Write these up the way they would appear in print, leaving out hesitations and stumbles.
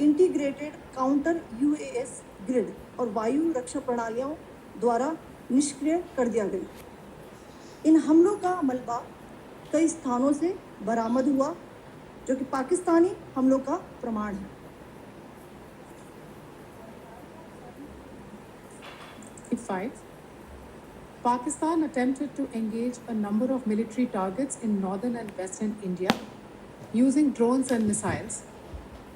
Integrated counter UAS grid और वायु रक्षा प्रणालियों द्वारा निष्क्रिय कर दिया गया। इन हमलों का मलबा कई स्थानों से बरामद हुआ, जो कि पाकिस्तानी हमलों का प्रमाण है। Pakistan attempted to engage a number of military targets in northern and western India using drones and missiles.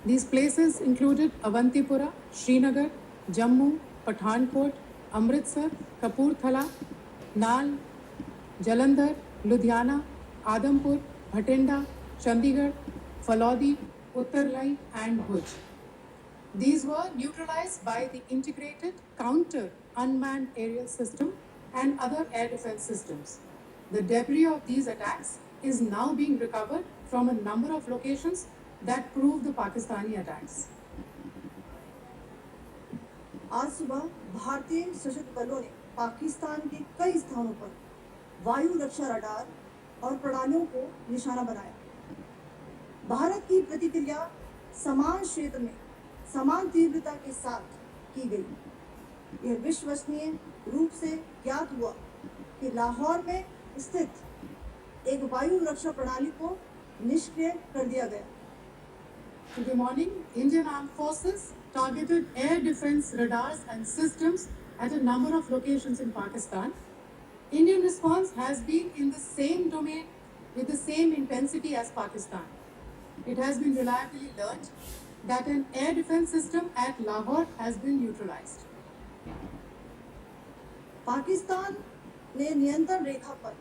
These places included Avantipura, Srinagar, Jammu, Pathankot, Amritsar, Kapurthala, Nal, Jalandhar, Ludhiana, Adampur, Bhatinda, Chandigarh, Falodi, Uttarlai and Bhuj. These were neutralized by the integrated counter unmanned aerial system and other air defense systems. The debris of these attacks is now being recovered from a number of locations that prove the Pakistani attacks. आज सुबह भारतीय सशस्त्र बलों ने पाकिस्तान के कई स्थानों पर वायु रक्षा रडार और प्रणालियों को निशाना बनाया। भारत की प्रतिक्रिया समान क्षेत्र में समान तीव्रता के साथ की गई। यह विश्वसनीय रूप से ज्ञात हुआ कि लाहौर में स्थित एक वायु रक्षा प्रणाली को निष्क्रिय कर दिया गया। Today morning, Indian Armed Forces targeted air defense radars and systems at a number of locations in Pakistan. Indian response has been in the same domain with the same intensity as Pakistan. It has been reliably learned that an air defense system at Lahore has been neutralized. Pakistan ने नियंत्रण रेखा पर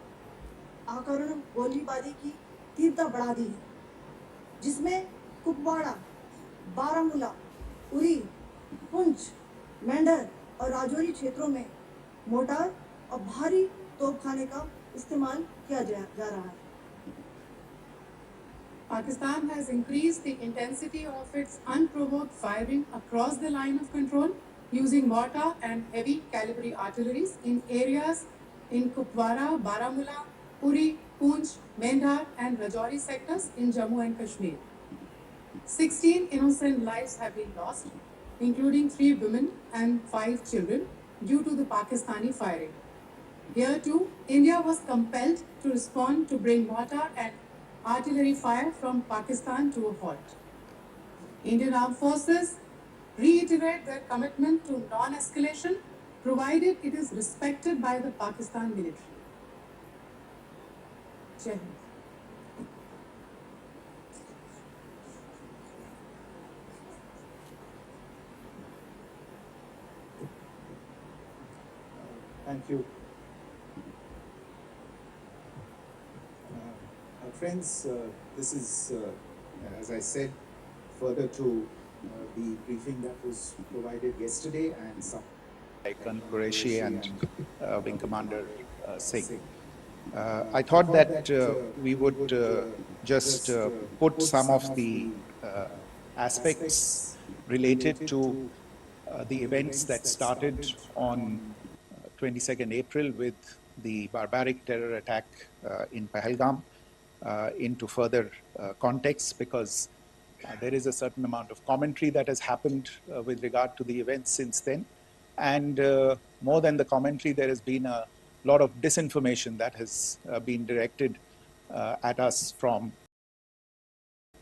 आक्रमण गोलीबारी की तीव्रता बढ़ा दी है, जिसमें कुपवाड़ा, बारामूला, उरी, पुंछ, मेंढर और राजौरी क्षेत्रों में मोर्टार और भारी तोपखाने का इस्तेमाल किया जा रहा है। Pakistan has increased the intensity of its unprovoked firing across the line of control using mortar and heavy caliber artilleries in areas in Kupwara, Baramulla, Uri, Poonch, Mendhar and Rajouri sectors in Jammu and Kashmir. 16 innocent lives have been lost, including 3 women and 5 children, due to the Pakistani firing. Here too, India was compelled to respond to bring mortar and artillery fire from Pakistan to a halt. Indian Armed Forces reiterate their commitment to non-escalation, provided it is respected by the Pakistan military. Jai Hind. Thank you. Friends, this is, as I said, further to the briefing that was provided yesterday and some. Colonel Qureshi and Wing Commander Singh. I thought that we would just put some of the aspects related to the events that started on 22nd April with the barbaric terror attack in Pahalgam into further context, because there is a certain amount of commentary that has happened with regard to the events since then. And more than the commentary, there has been a lot of disinformation that has been directed at us from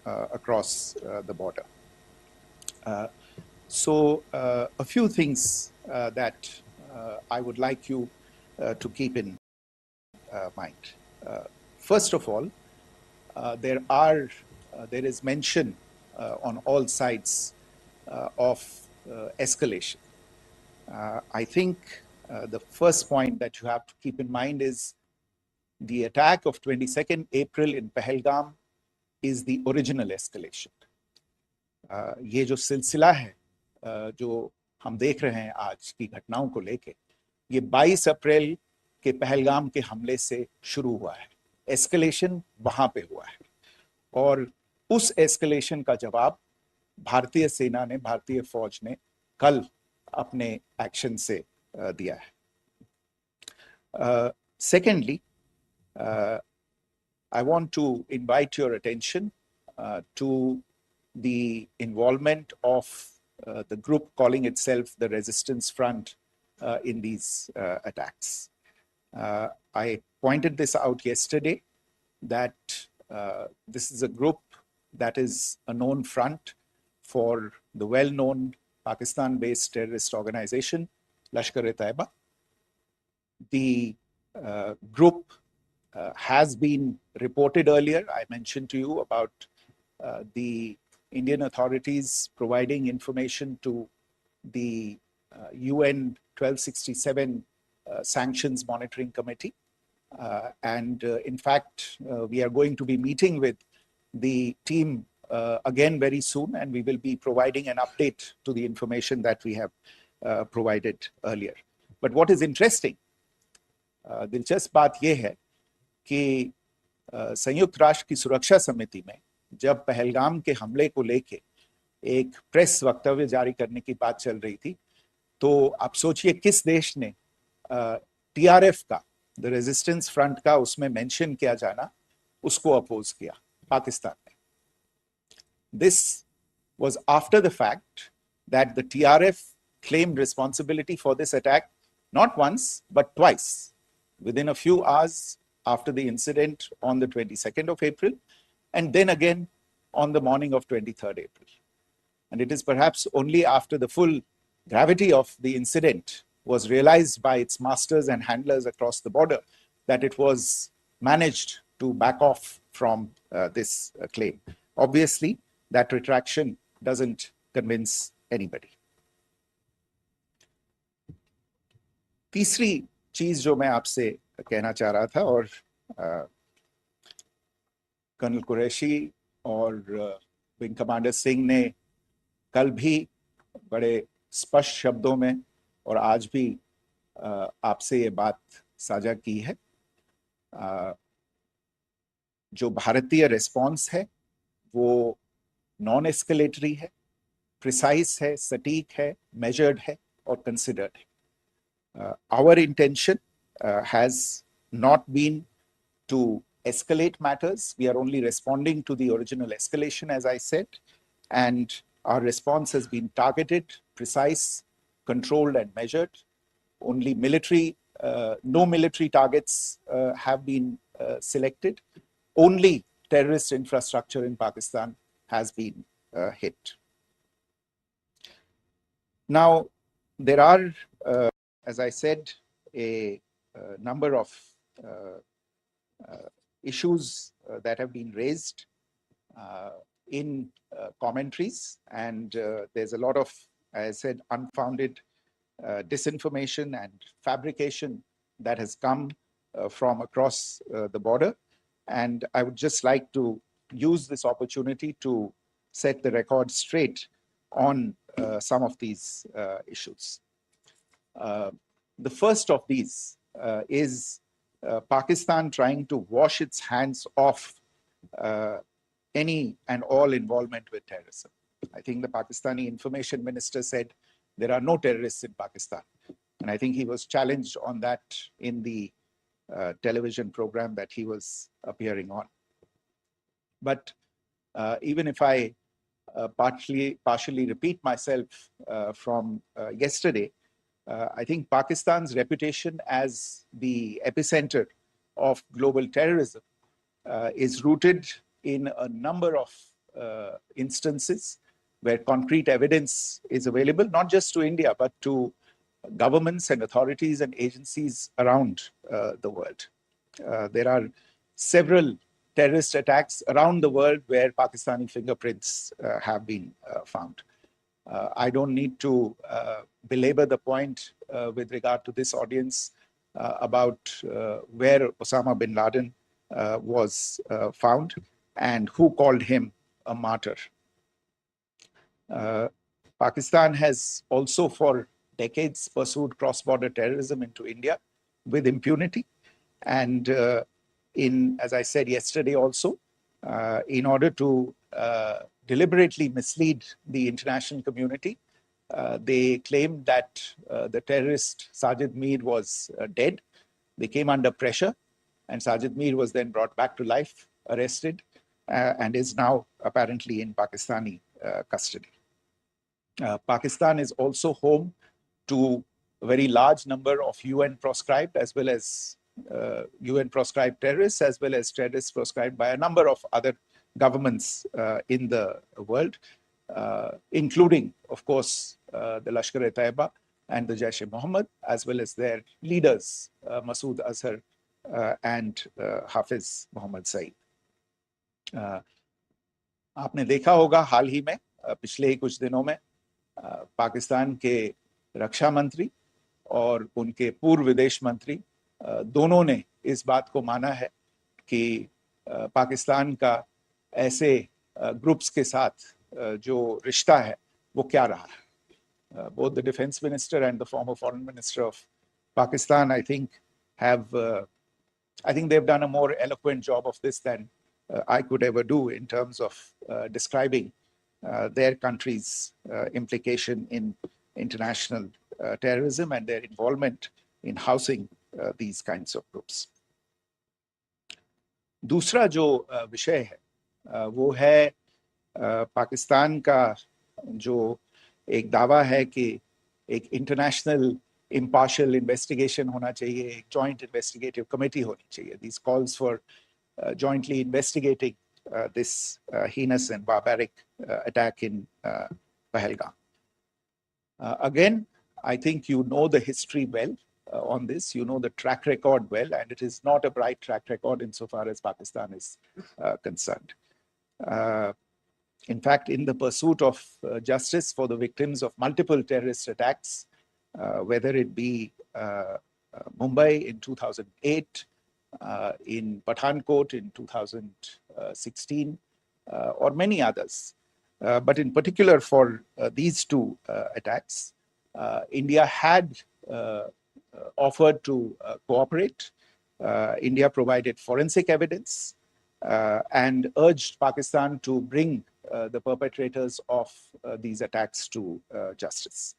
across the border. So a few things that I would like you to keep in mind. First of all, there is mention on all sides of escalation. I think the first point that you have to keep in mind is the attack of 22nd April in Pahalgam is the original escalation. ये जो सिलसिला है जो हम देख रहे हैं आज की घटनाओं को लेके, ये 22 अप्रैल के पहलगाम के हमले से शुरू हुआ है। एस्केलेशन वहां पे हुआ है और उस एस्केलेशन का जवाब भारतीय सेना ने, भारतीय फौज ने कल अपने एक्शन से दिया है। Secondly, I want to invite your attention to the involvement of the group calling itself the Resistance Front in these attacks. I pointed this out yesterday that this is a group that is a known front for the well-known Pakistan-based terrorist organization, Lashkar-e-Taiba. The group has been reported earlier. I mentioned to you about the Indian authorities providing information to the UN 1267 Sanctions Monitoring Committee. In fact, we are going to be meeting with the team again very soon, and we will be providing an update to the information that we have provided earlier. But what is interesting, दिलचस्प बात यह है कि संयुक्त राष्ट्र की सुरक्षा समिति में जब पहलगाम के हमले को लेके एक प्रेस वक्तव्य जारी करने की बात चल रही थी, तो आप सोचिए किस देश ने टीआरएफ का, द रेजिस्टेंस फ्रंट का उसमें मेंशन किया जाना, उसको अपोज किया, पाकिस्तान ने. This was after the fact that the TRF claimed responsibility for this attack not once but twice within a few hours after the incident on the 22nd of April, and then again on the morning of 23rd April. And it is perhaps only after the full gravity of the incident was realized by its masters and handlers across the border that it was managed to back off from this claim. Obviously, that retraction doesn't convince anybody. तीसरी चीज जो मैं आपसे कहना चाह रहा था, और कर्नल कुरैशी और विंग कमांडर सिंह ने कल भी बड़े स्पष्ट शब्दों में और आज भी आपसे ये बात साझा की है. जो भारतीय रिस्पॉन्स है वो नॉन एस्केलेटरी है, प्रिसाइज है, सटीक है, मेजर्ड है और कंसिडर्ड है. Our intention has not been to escalate matters. We are only responding to the original escalation, as I said, and our response has been targeted, precise, controlled and measured. Only no military targets have been selected. Only terrorist infrastructure in Pakistan has been hit. Now, there are, as I said, a number of issues that have been raised in commentaries, and there's a lot of, as I said, unfounded disinformation and fabrication that has come from across the border. And I would just like to use this opportunity to set the record straight on some of these issues. The first of these is Pakistan trying to wash its hands off any and all involvement with terrorism. I think the Pakistani information minister said there are no terrorists in Pakistan. And I think he was challenged on that in the television program that he was appearing on. But even if I partially repeat myself from yesterday, I think Pakistan's reputation as the epicenter of global terrorism is rooted in a number of instances where concrete evidence is available, not just to India, but to governments and authorities and agencies around the world. There are several terrorist attacks around the world where Pakistani fingerprints have been found. I don't need to belabor the point with regard to this audience about where Osama bin Laden was found and who called him a martyr. Pakistan has also for decades pursued cross-border terrorism into India with impunity. And as I said yesterday also, in order to deliberately mislead the international community, they claimed that the terrorist Sajid Mir was dead. They came under pressure, and Sajid Mir was then brought back to life, arrested, and is now apparently in Pakistani custody. Pakistan is also home to a very large number of UN proscribed as well as UN proscribed terrorists, as well as terrorists proscribed by a number of other governments in the world, including, of course, the Lashkar-e-Taiba and the Jaish-e-Mohammed, as well as their leaders, Masood Azhar and Hafiz Mohammed Saeed. आपने देखा होगा हाल ही में पिछले ही कुछ दिनों में पाकिस्तान के रक्षा मंत्री और उनके पूर्व विदेश मंत्री दोनों ने इस बात को माना है कि पाकिस्तान का ऐसे ग्रुप्स के साथ जो रिश्ता है वो क्या रहा है. Both the defense minister and the former foreign minister of Pakistan, I think they've done a more eloquent job of this than I could ever do in terms of describing their country's implication in international terrorism and their involvement in housing these kinds of groups. दूसरा जो विषय है वो है पाकिस्तान का जो एक दावा है कि एक इंटरनेशनल impartial investigation होना चाहिए, एक joint investigative committee होनी चाहिए. These calls for jointly investigating this heinous and barbaric attack in Pahalgam. Again, I think you know the history well on this. You know the track record well, and it is not a bright track record insofar as Pakistan is concerned. In fact, in the pursuit of justice for the victims of multiple terrorist attacks, whether it be Mumbai in 2008, in Pathankot in 2016, or many others. But in particular for these two attacks, India had offered to cooperate. India provided forensic evidence and urged Pakistan to bring the perpetrators of these attacks to justice.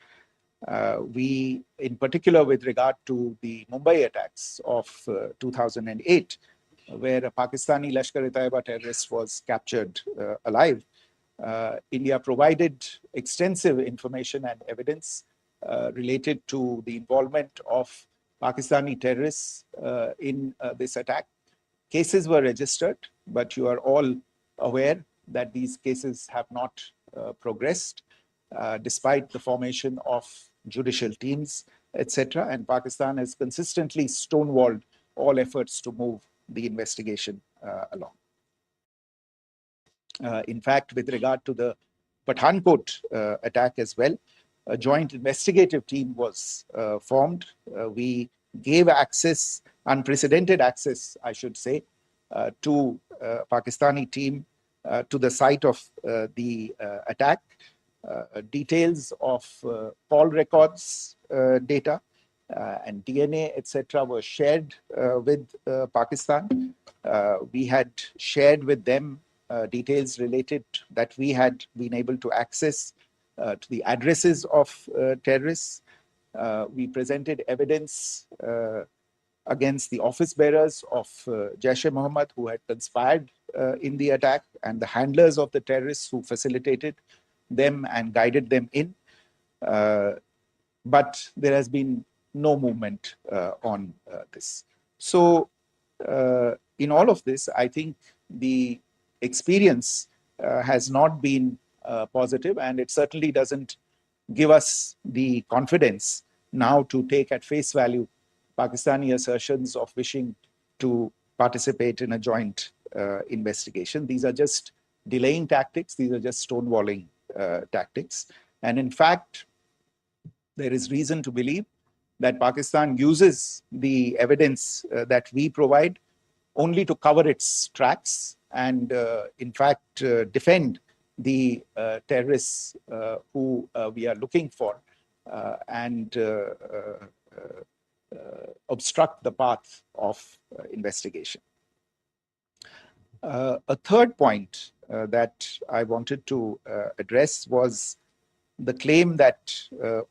We, in particular with regard to the Mumbai attacks of 2008, where a Pakistani Lashkar-e-Taiba terrorist was captured alive, India provided extensive information and evidence related to the involvement of Pakistani terrorists in this attack. Cases were registered, but you are all aware that these cases have not progressed, despite the formation of judicial teams, etc. And Pakistan has consistently stonewalled all efforts to move the investigation along. In fact, with regard to the Pathankot attack as well, a joint investigative team was formed. We gave access, unprecedented access, I should say, to Pakistani team to the site of the attack. Details of call records data and DNA, etc., were shared with Pakistan. We had shared with them details related that we had been able to access to the addresses of terrorists. We presented evidence against the office bearers of Jaish-e-Mohammed who had conspired in the attack, and the handlers of the terrorists who facilitated them and guided them in. But there has been no movement on this. So in all of this, I think the experience has not been positive, and it certainly doesn't give us the confidence now to take at face value Pakistani assertions of wishing to participate in a joint investigation. These are just delaying tactics. These are just stonewalling tactics. And in fact, there is reason to believe that Pakistan uses the evidence that we provide only to cover its tracks and, in fact, defend the terrorists who we are looking for and obstruct the path of investigation. A third point that I wanted to address was the claim that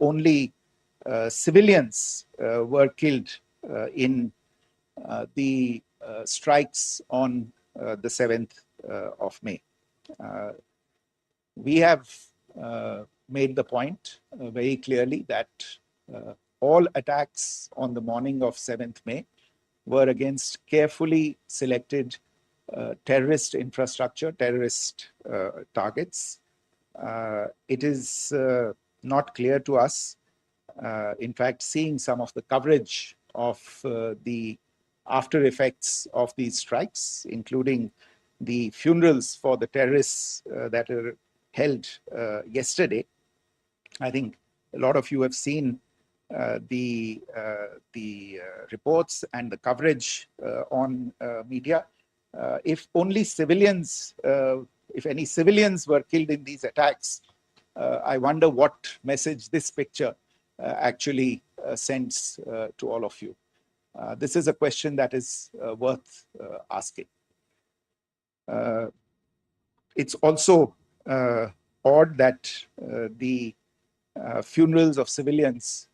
only civilians were killed in the strikes on the 7th of May. We have made the point very clearly that all attacks on the morning of 7th May were against carefully selected terrorist infrastructure, terrorist targets. It is not clear to us, in fact, seeing some of the coverage of the after effects of these strikes, including the funerals for the terrorists that are held yesterday. I think a lot of you have seen the reports and the coverage on media. If only civilians, if any civilians were killed in these attacks, I wonder what message this picture actually sends to all of you. This is a question that is worth asking. It's also odd that the funerals of civilians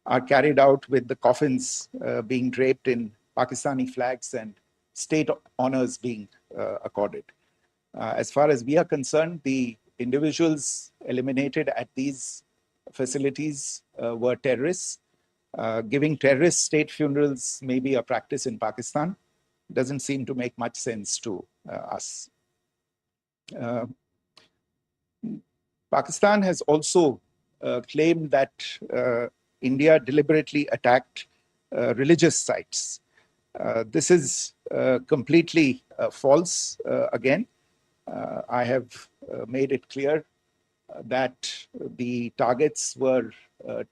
are carried out with the coffins being draped in Pakistani flags and state honors being accorded. As far as we are concerned, the individuals eliminated at these facilities were terrorists. Giving terrorist state funerals may be a practice in Pakistan. Doesn't seem to make much sense to us. Pakistan has also claimed that India deliberately attacked religious sites. This is completely false again. I have made it clear that the targets were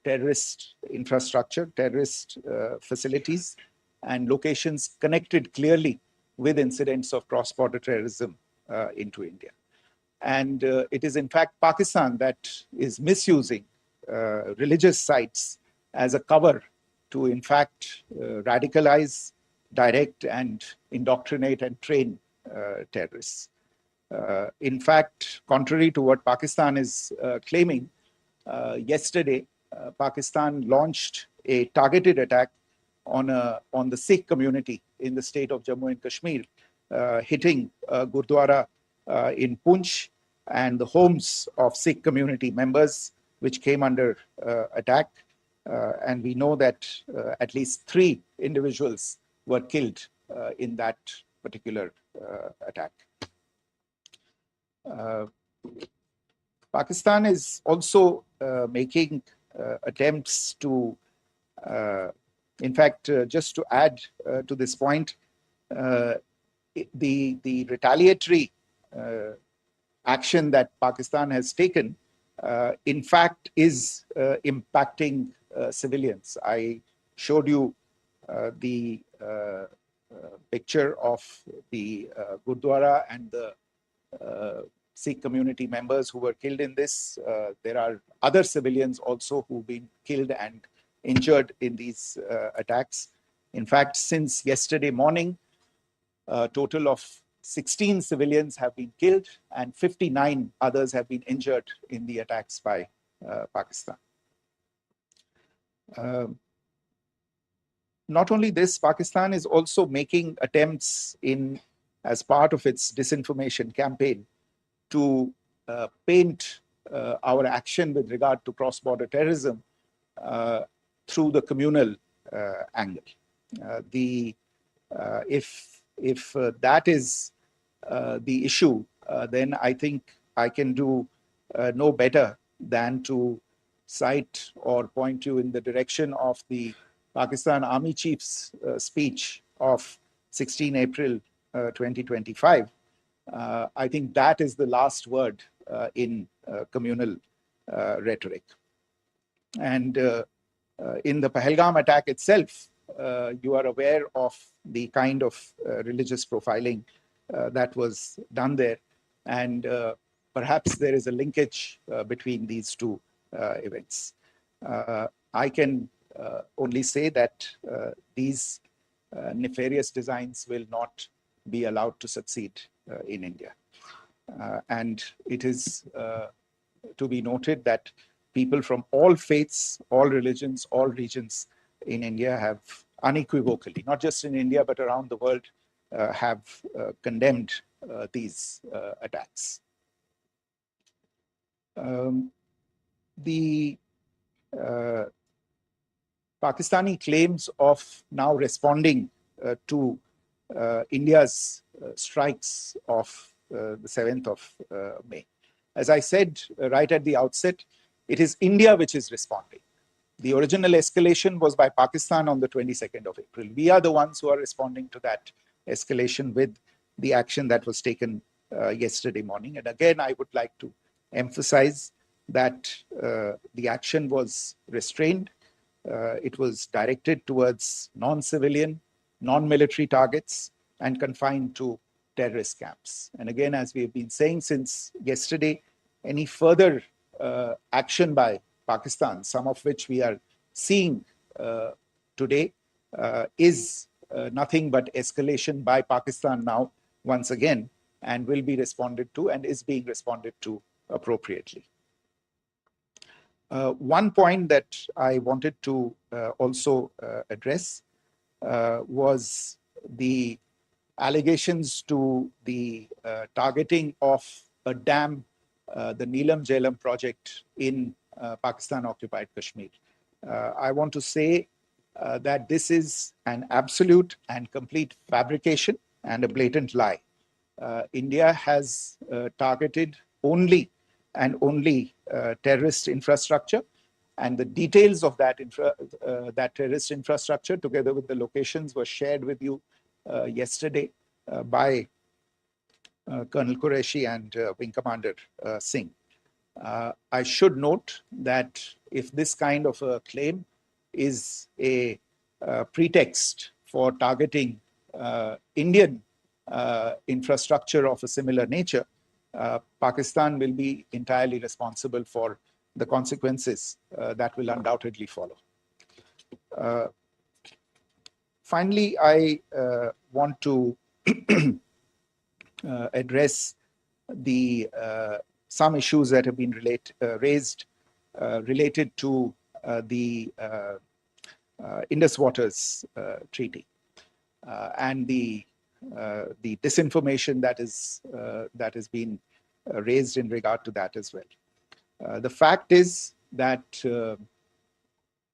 terrorist infrastructure, terrorist facilities, and locations connected clearly with incidents of cross-border terrorism into India. And it is in fact Pakistan that is misusing religious sites as a cover to in fact radicalize, direct and indoctrinate and train terrorists. In fact, contrary to what Pakistan is claiming, yesterday Pakistan launched a targeted attack on the Sikh community in the state of Jammu and Kashmir, hitting Gurdwara in Poonch and the homes of Sikh community members, which came under attack. And we know that at least 3 individuals were killed in that particular attack. Pakistan is also making attempts to, in fact, just to add to this point, the retaliatory action that Pakistan has taken, in fact, is impacting civilians. I showed you the picture of the Gurdwara and the Sikh community members who were killed in this. There are other civilians also who've been killed and injured in these attacks. In fact, since yesterday morning, a total of 16 civilians have been killed and 59 others have been injured in the attacks by Pakistan. Not only this, Pakistan is also making attempts as part of its disinformation campaign to paint our action with regard to cross-border terrorism through the communal angle. If that is the issue, then I think I can do no better than to cite or point you in the direction of the Pakistan Army Chief's speech of 16 April 2025. I think that is the last word in communal rhetoric. And in the Pahalgam attack itself, you are aware of the kind of religious profiling that was done there. And perhaps there is a linkage between these two events. I can only say that these nefarious designs will not be allowed to succeed in India. And it is to be noted that people from all faiths, all religions, all regions in India have unequivocally, not just in India, but around the world, have condemned these attacks. The Pakistani claims of now responding to India's strikes of the 7th of May. As I said right at the outset, it is India which is responding. The original escalation was by Pakistan on the 22nd of April. We are the ones who are responding to that escalation with the action that was taken yesterday morning. And again, I would like to emphasize that the action was restrained. It was directed towards non-civilian, non-military targets and confined to terrorist camps. And again, as we have been saying since yesterday, any further action by Pakistan, some of which we are seeing today, is nothing but escalation by Pakistan now, once again, and will be responded to and is being responded to appropriately. One point that I wanted to also address was the allegations to the targeting of a dam, the Neelam Jhelum project in Pakistan-occupied Kashmir. I want to say that this is an absolute and complete fabrication and a blatant lie. India has targeted only and only terrorist infrastructure, and the details of that terrorist infrastructure, together with the locations, were shared with you yesterday by Colonel Qureshi and Wing Commander Singh. I should note that if this kind of a claim is a pretext for targeting Indian infrastructure of a similar nature, Pakistan will be entirely responsible for the consequences that will undoubtedly follow. Finally, I want to address the some issues that have been raised related to the Indus Waters Treaty and the disinformation that has been raised in regard to that as well. The fact is that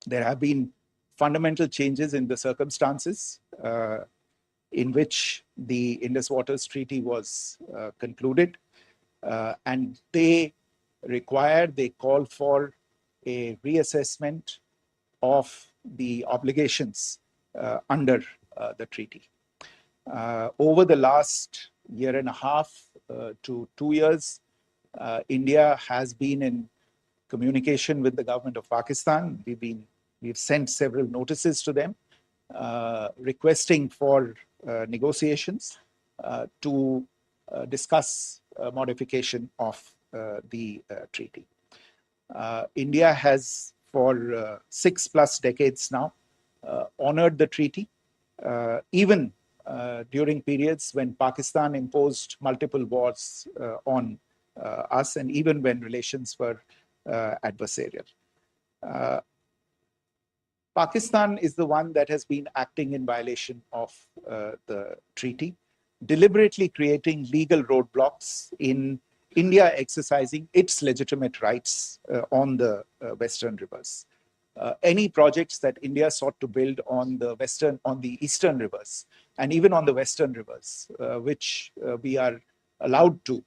there have been fundamental changes in the circumstances in which the Indus Waters Treaty was concluded, and they call for a reassessment of the obligations under the treaty. Over the last year and a half to 2 years, India has been in communication with the government of Pakistan. We've sent several notices to them requesting for negotiations to discuss modification of the treaty. India has for 6+ decades now honored the treaty, even during periods when Pakistan imposed multiple wars on us, and even when relations were adversarial. Pakistan is the one that has been acting in violation of the treaty, deliberately creating legal roadblocks in India exercising its legitimate rights on the Western rivers. Any projects that India sought to build on the eastern rivers, and even on the western rivers, which we are allowed to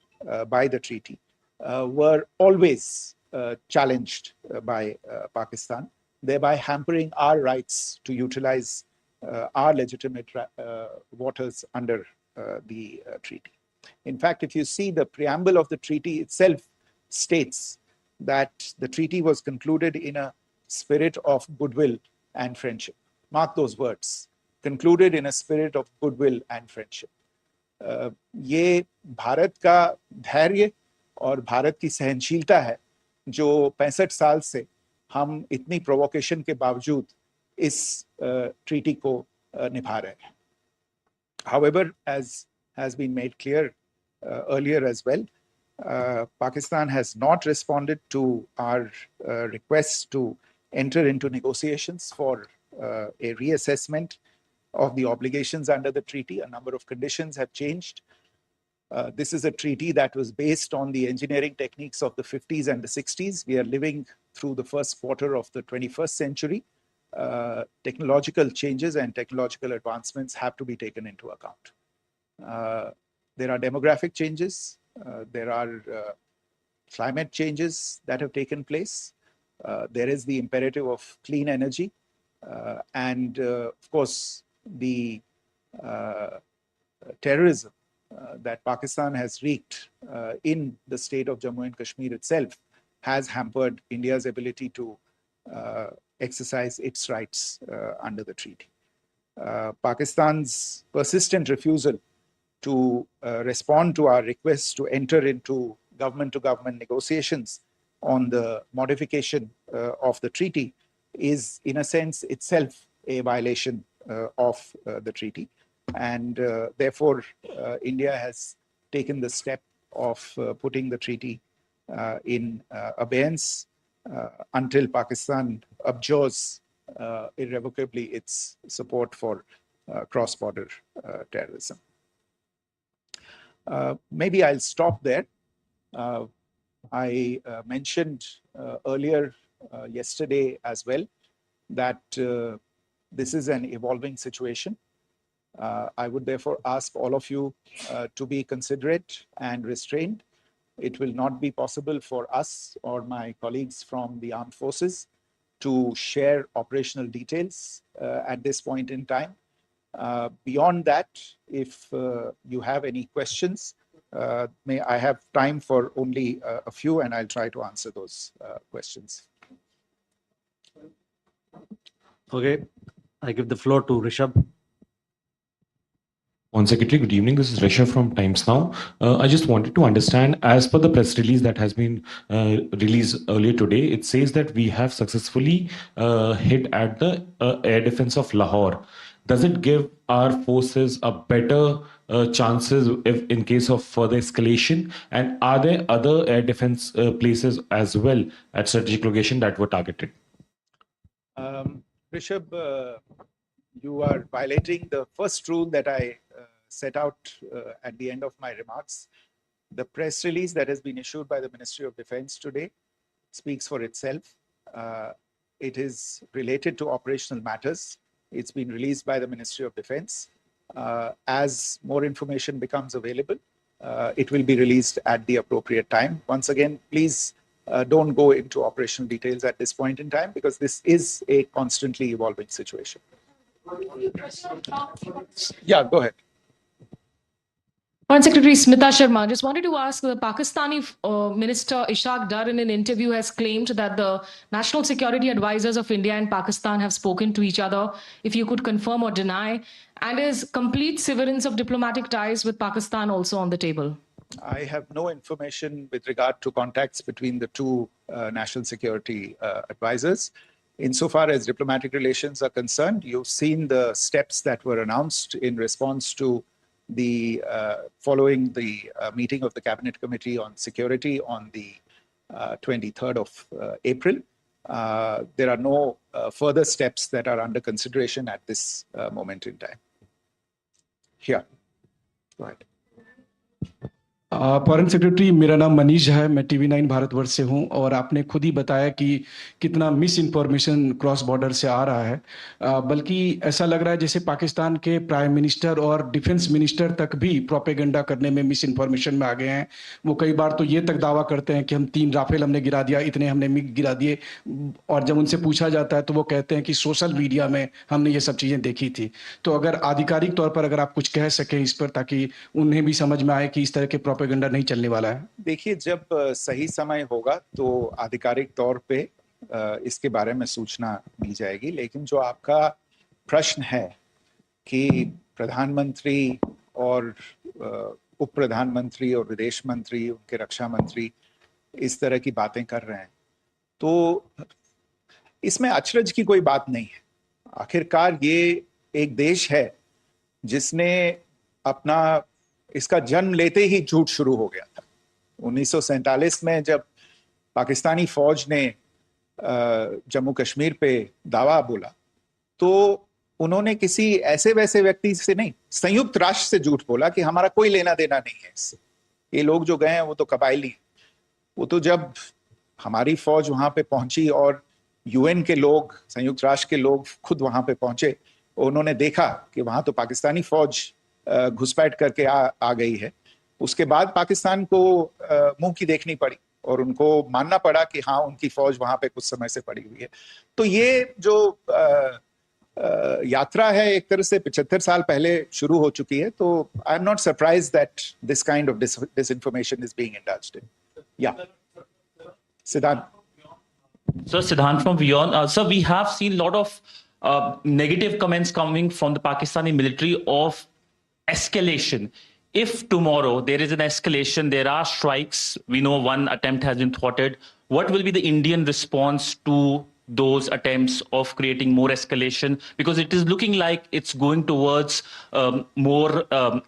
by the treaty, were always challenged by Pakistan, thereby hampering our rights to utilize our legitimate waters under the treaty. In fact, if you see, the preamble of the treaty itself states that the treaty was concluded in a spirit of goodwill and friendship. Mark those words, concluded in a spirit of goodwill and friendship. ये भारत का धैर्य और भारत की सहनशीलता है जो 65 साल से हम इतनी प्रोवोकेशन के बावजूद इस ट्रीटी को निभा रहे हैं. However, as has been made clear earlier as well, Pakistan has not responded to our requests to enter into negotiations for a reassessment of the obligations under the treaty. A number of conditions have changed. This is a treaty that was based on the engineering techniques of the 50s and the 60s. We are living through the first quarter of the 21st century. Technological changes and technological advancements have to be taken into account. There are demographic changes. There are climate changes that have taken place. There is the imperative of clean energy. And of course, the terrorism that Pakistan has wreaked in the state of Jammu and Kashmir itself has hampered India's ability to exercise its rights under the treaty. Pakistan's persistent refusal to respond to our request to enter into government-to-government negotiations on the modification of the treaty is, in a sense, itself a violation of the treaty. And therefore, India has taken the step of putting the treaty in abeyance until Pakistan abjures irrevocably its support for cross-border terrorism. Maybe I'll stop there. I mentioned earlier yesterday as well that this is an evolving situation. I would therefore ask all of you to be considerate and restrained. It will not be possible for us or my colleagues from the armed forces to share operational details at this point in time. Beyond that, if you have any questions, may I have time for only a few, and I'll try to answer those questions. Okay, I give the floor to Rishabh. One Secretary, good evening. This is Rishabh from Times Now. I just wanted to understand, as per the press release that has been released earlier today, it says that we have successfully hit at the air defense of Lahore. Does it give our forces a better chances if in case of further escalation? And are there other air defense places as well at strategic location that were targeted? Rishabh, you are violating the first rule that I set out at the end of my remarks. The press release that has been issued by the Ministry of Defense today speaks for itself. It is related to operational matters. It's been released by the Ministry of Defense. As more information becomes available, it will be released at the appropriate time. Once again, please don't go into operational details at this point in time, because this is a constantly evolving situation. Yeah, go ahead. Foreign Secretary Smita Sharma, just wanted to ask, the Pakistani Minister Ishaq Dar in an interview has claimed that the national security advisors of India and Pakistan have spoken to each other. If you could confirm or deny, and is complete severance of diplomatic ties with Pakistan also on the table? I have no information with regard to contacts between the two national security advisors. Insofar as diplomatic relations are concerned, you've seen the steps that were announced in response to the following the meeting of the Cabinet Committee on Security on the 23rd of April. There are no further steps that are under consideration at this moment in time. Here, go ahead. Foreign secretary, मेरा नाम मनीष है, मैं TV9 Bharatvarsh से हूं, और आपने खुद ही बताया कि कितना मिस इन्फॉर्मेशन क्रॉस बॉर्डर से आ रहा है, बल्कि ऐसा लग रहा है जैसे पाकिस्तान के प्राइम मिनिस्टर और डिफेंस मिनिस्टर तक भी प्रोपेगेंडा करने में मिस इन्फॉर्मेशन में आ गए हैं। वो कई बार तो ये तक दावा करते हैं कि हम 3 राफेल हमने गिरा दिया, इतने हमने मिग गिरा दिए, और जब उनसे पूछा जाता है तो वो कहते हैं कि सोशल मीडिया में हमने ये सब चीज़ें देखी थी। तो अगर आधिकारिक तौर पर अगर आप कुछ कह सकें इस पर, ताकि उन्हें भी समझ में आए कि इस तरह के प्रोपेगेंडा नहीं चलने वाला है। देखिए, जब सही समय होगा तो आधिकारिक तौर पे इसके बारे में सूचना दी जाएगी, लेकिन जो आपका प्रश्न है कि प्रधानमंत्री और उप प्रधानमंत्री और विदेश मंत्री, उनके रक्षा मंत्री इस तरह की बातें कर रहे हैं, तो इसमें अचरज की कोई बात नहीं है। आखिरकार ये एक देश है जिसने अपना इसका जन्म लेते ही झूठ शुरू हो गया था। 1947 में जब पाकिस्तानी फौज ने जम्मू कश्मीर पे दावा बोला, तो उन्होंने किसी ऐसे वैसे व्यक्ति से नहीं, संयुक्त राष्ट्र से झूठ बोला कि हमारा कोई लेना देना नहीं है इससे। ये लोग जो गए हैं वो तो कबायली हैं। वो तो जब हमारी फौज वहां पे पहुंची और यूएन के लोग, संयुक्त राष्ट्र के लोग खुद वहां पे पहुंचे, उन्होंने देखा कि वहां तो पाकिस्तानी फौज घुसपैठ करके आ गई है। उसके बाद पाकिस्तान को मुंह की देखनी पड़ी और उनको मानना पड़ा कि हाँ, उनकी फौज वहां पे कुछ समय से पड़ी हुई है। तो ये जो यात्रा है एक तरह से 75 साल पहले शुरू हो चुकी है। तो I am not surprise that this kind of disinformation is being indulged in. Yeah. Siddhant. So Siddhant from Beyond. Sir, we have seen a lot of negative comments coming from the Pakistani military of escalation. If tomorrow there is an escalation, there are strikes, we know one attempt has been thwarted, what will be the Indian response to those attempts of creating more escalation? Because it is looking like it's going towards more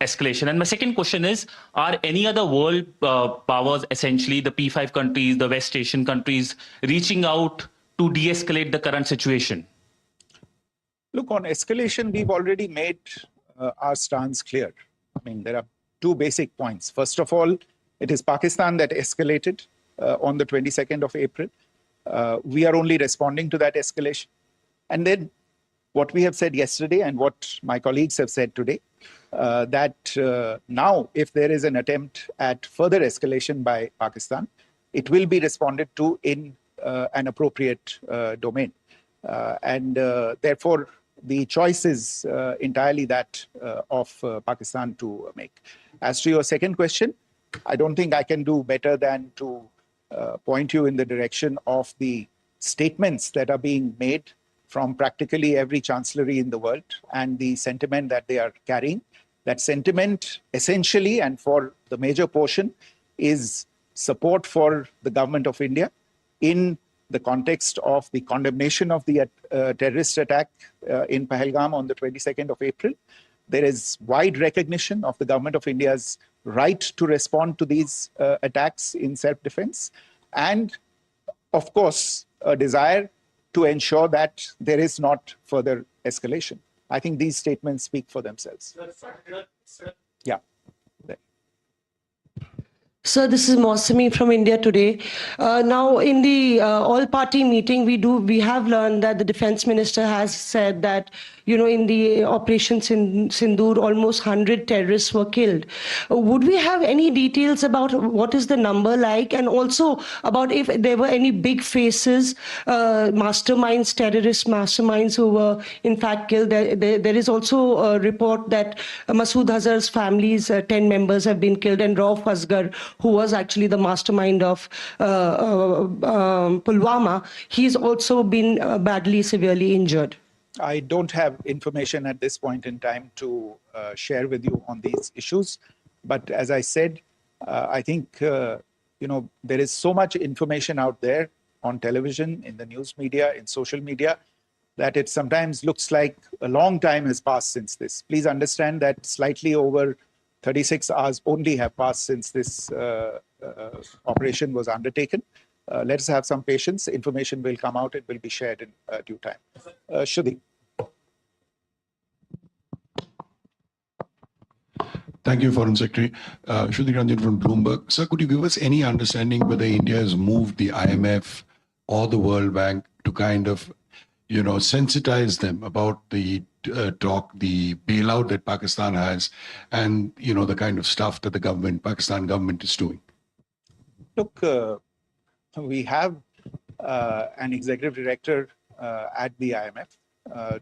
escalation. And my second question is, are any other world powers, essentially the P5 countries, the West Asian countries, reaching out to de-escalate the current situation? Look, on escalation, we've already made our stance clear. I mean, there are two basic points. First of all, it is Pakistan that escalated on the 22nd of April. We are only responding to that escalation. And then what we have said yesterday and what my colleagues have said today, that now if there is an attempt at further escalation by Pakistan, it will be responded to in an appropriate domain. And therefore, the choice is entirely that of Pakistan to make. As to your second question, I don't think I can do better than to point you in the direction of the statements that are being made from practically every chancellery in the world and the sentiment that they are carrying. That sentiment essentially and for the major portion is support for the government of India in the context of the condemnation of the terrorist attack in Pahalgam on the 22nd of April. There is wide recognition of the government of India's right to respond to these attacks in self-defense, and of course, a desire to ensure that there is not further escalation. I think these statements speak for themselves. Yeah. Sir, this is Mausami from India Today. Now, in the all-party meeting, we have learned that the defense minister has said that, you know, in the Operation Sindoor, almost 100 terrorists were killed. Would we have any details about what is the number like, and also about if there were any big faces, masterminds, terrorist masterminds who were in fact killed? There is also a report that Masood Azhar's family's 10 members have been killed, and Rauf Asghar, who was actually the mastermind of Pulwama, he's also been badly, severely injured. I don't have information at this point in time to share with you on these issues. But as I said, I think, you know, there is so much information out there on television, in the news media, in social media, that it sometimes looks like a long time has passed since this. Please understand that slightly over 36 hours only have passed since this operation was undertaken. Let us have some patience. Information will come out. It will be shared in due time. Shruti. Thank you, Foreign Secretary. Shruti Ranjan from Bloomberg. Sir, could you give us any understanding whether India has moved the IMF or the World Bank to kind of, you know, sensitize them about the the bailout that Pakistan has, and, you know, the kind of stuff that the Pakistan government is doing? Look, we have an executive director at the IMF.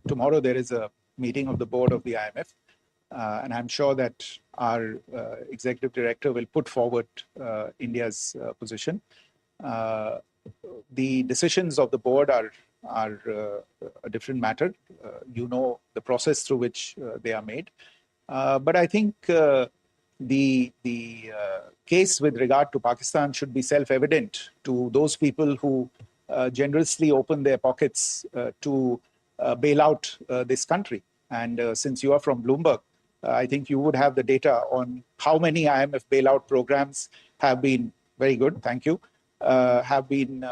Tomorrow there is a meeting of the board of the IMF, and I'm sure that our executive director will put forward India's position. The decisions of the board are a different matter. You know the process through which they are made. But I think the case with regard to Pakistan should be self-evident to those people who generously open their pockets to bail out this country. And since you are from Bloomberg, I think you would have the data on how many IMF bailout programs have been, very good, thank you, have been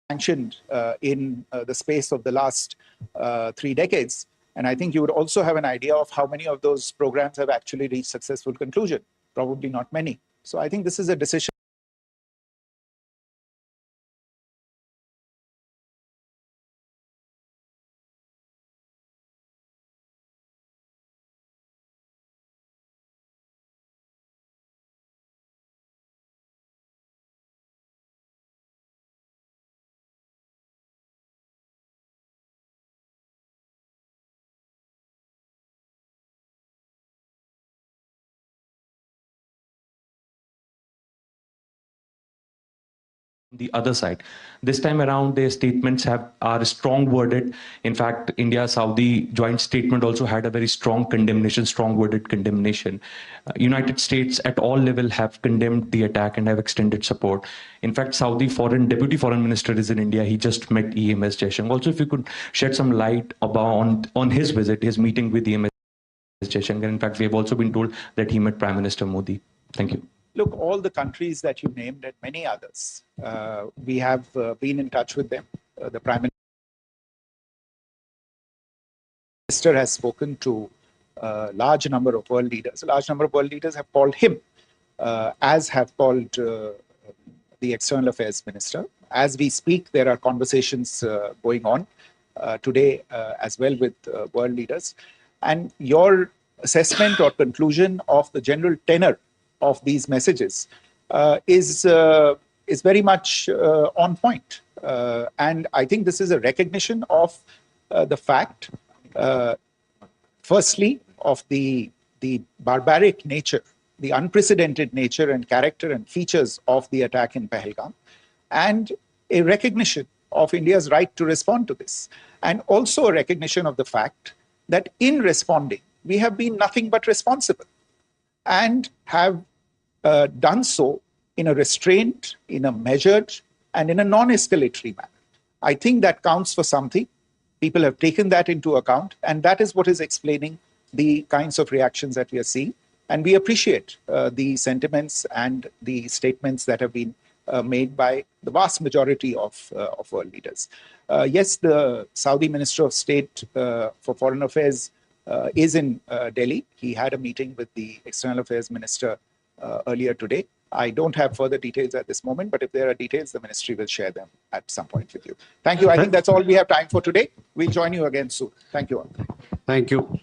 sanctioned in the space of the last 3 decades. And I think you would also have an idea of how many of those programs have actually reached successful conclusion. Probably not many. So I think this is a decision. The other side. This time around, their statements are strong worded. In fact, India-Saudi joint statement also had a very strong condemnation, strong worded condemnation. United States at all level have condemned the attack and have extended support. In fact, Saudi Deputy Foreign Minister is in India. He just met EMS Jaishankar. Also, if you could shed some light on his visit, his meeting with EMS Jaishankar. In fact, we have also been told that he met Prime Minister Modi. Thank you. Look, all the countries that you named and many others, we have been in touch with them. The Prime Minister has spoken to a large number of world leaders. A large number of world leaders have called him, as have called the External Affairs Minister. As we speak, there are conversations going on today as well with world leaders. And your assessment or conclusion of the general tenor of these messages is very much on point. And I think this is a recognition of the fact, firstly, of the barbaric nature, the unprecedented nature and character and features of the attack in Pahalgam, and a recognition of India's right to respond to this, and also a recognition of the fact that in responding, we have been nothing but responsible, and have done so in a restrained, in a measured, and in a non-escalatory manner. I think that counts for something. People have taken that into account, and that is what is explaining the kinds of reactions that we are seeing. And we appreciate the sentiments and the statements that have been made by the vast majority of world leaders. Yes, the Saudi Minister of State for Foreign Affairs is in Delhi. He had a meeting with the External Affairs Minister earlier today. I don't have further details at this moment, but if there are details, the ministry will share them at some point with you. Thank you. I think that's all we have time for today. We'll join you again soon. Thank you all. Thank you.